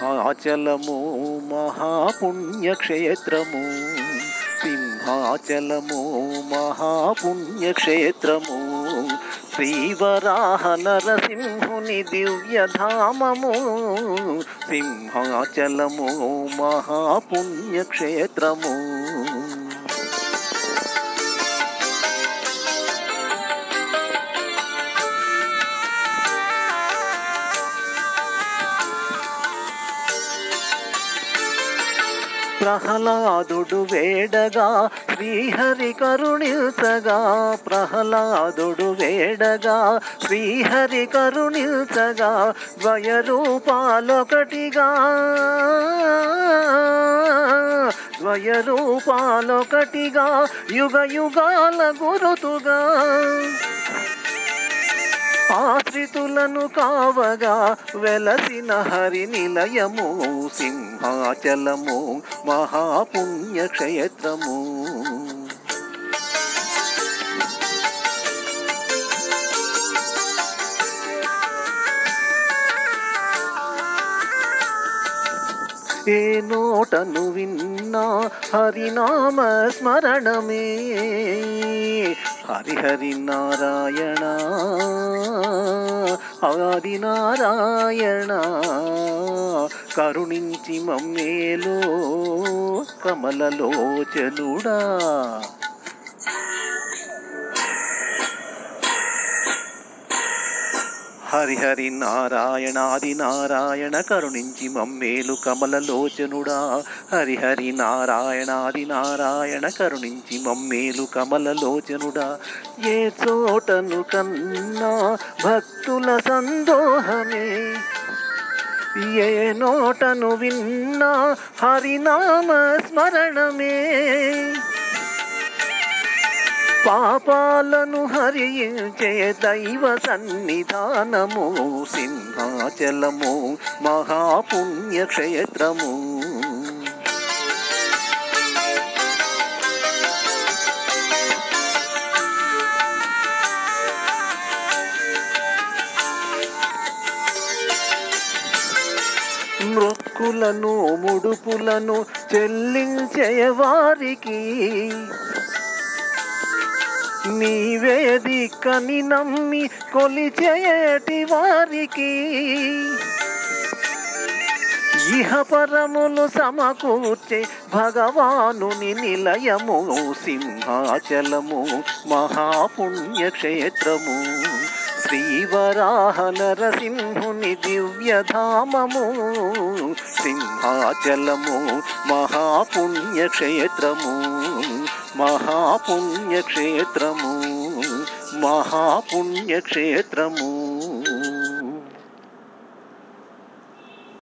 సింహాచలము మహాపుణ్యక్షేత్రము, సింహాచలము మహాపుణ్యక్షేత్రము, శ్రీవరాహ నరసింహుని దివ్యధామము, సింహాచలము మహాపుణ్యక్షేత్రము. ప్రహ్లాదుడు వేడగా శ్రీహరి కరుణించగా, ప్రహ్లాదుడు వేడగా శ్రీహరి కరుణించగా, ద్వయరూపాలొకటిగా ద్వయరూపాలొకటిగా యుగ యుగాల గురుతుగా, ఆశ్రితులను కావగా వెలసిన హరి నిలయము, సింహాచలము మహాపుణ్యక్షేత్రము. ఏ నోటను విన్నా హరినామ స్మరణమే, హరిహరి నారాయణ ఆదినారాయణ, కరుణించి మమ్మేలో కమలలోచనుడా. హరిహరి నారాయణాది నారాయణ, కరుణించి మమ్మేలు కమలలోచనుడా. హరిహరి నారాయణాది నారాయణ, కరుణించి మమ్మేలు కమలలోచనుడా. ఏ చోటను కన్నా భక్తుల సందోహమే, ఏ నోటను విన్నా హరినామ స్మరణమే, పాపాలను హరించే దైవ సన్నిధానము, సింహాచలము మహాపుణ్యక్షేత్రము. మృక్కులను ముడుపులను చెల్లించే వారికి నీవే దిక్కని నమ్మి కొలిచేటి వారికి, ఇహపరములు సమకూర్చే భగవానుని నిలయము, సింహాచలము మహాపుణ్యక్షేత్రము. శ్రీవరాహ నరసింహుని దివ్యధామము, సింహాచలము మహాపుణ్యక్షేత్రము, మహాపుణ్యక్షేత్రము, మహాపుణ్యక్షేత్రము.